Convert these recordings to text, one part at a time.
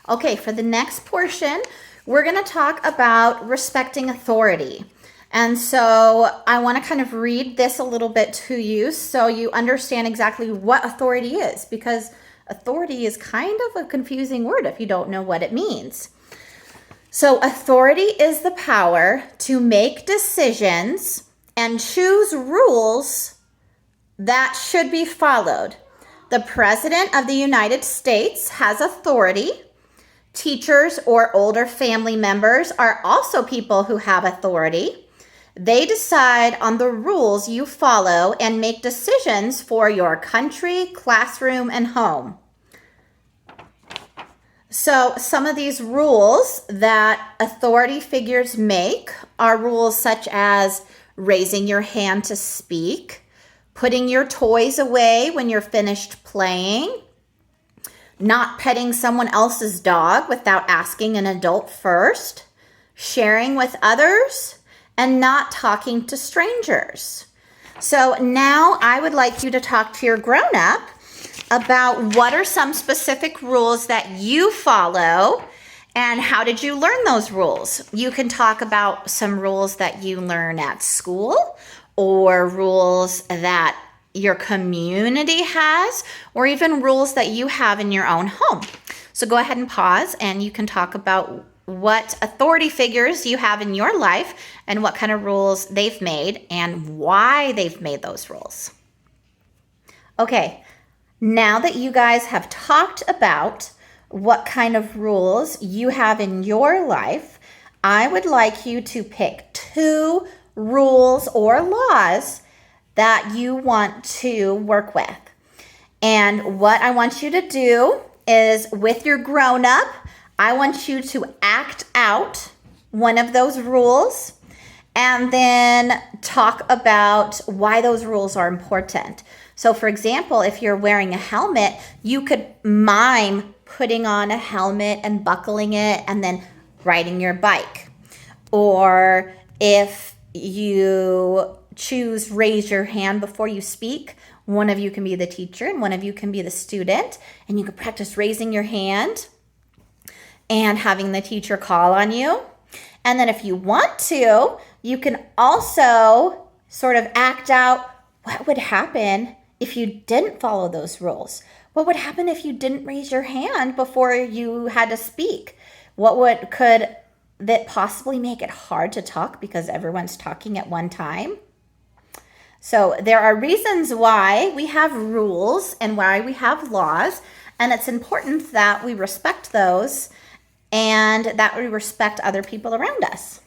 Okay, for the next portion, we're going to talk about respecting authority. And so I want to kind of read this a little bit to you so you understand exactly what authority is, because authority is kind of a confusing word if you don't know what it means. So authority is the power to make decisions and choose rules that should be followed. The President of the United States has authority. Teachers or older family members are also people who have authority. They decide on the rules you follow and make decisions for your country, classroom, and home. So some of these rules that authority figures make are rules such as raising your hand to speak, putting your toys away when you're finished playing, not petting someone else's dog without asking an adult first, sharing with others, and not talking to strangers. So now I would like you to talk to your grown-up about what are some specific rules that you follow and how did you learn those rules. You can talk about some rules that you learn at school or rules that your community has, or even rules that you have in your own home. So go ahead and pause and you can talk about what authority figures you have in your life and what kind of rules they've made and why they've made those rules. Okay, now that you guys have talked about what kind of rules you have in your life, I would like you to pick 2 rules or laws that you want to work with. And what I want you to do is, with your grown-up, I want you to act out one of those rules and then talk about why those rules are important. So for example, if you're wearing a helmet, you could mime putting on a helmet and buckling it and then riding your bike. Or if you choose raise your hand before you speak, one of you can be the teacher and one of you can be the student, and you can practice raising your hand and having the teacher call on you. And then if you want to, you can also sort of act out what would happen if you didn't follow those rules. What would happen if you didn't raise your hand before you had to speak? Could that possibly make it hard to talk because everyone's talking at one time? So there are reasons why we have rules and why we have laws, and it's important that we respect those and that we respect other people around us.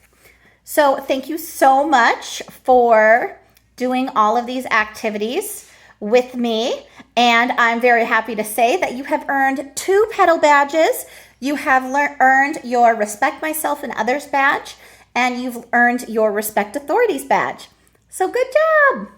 So thank you so much for doing all of these activities with me, and I'm very happy to say that you have earned 2 pedal badges. You have earned your Respect Myself and Others badge, and you've earned your Respect Authorities badge. So good job!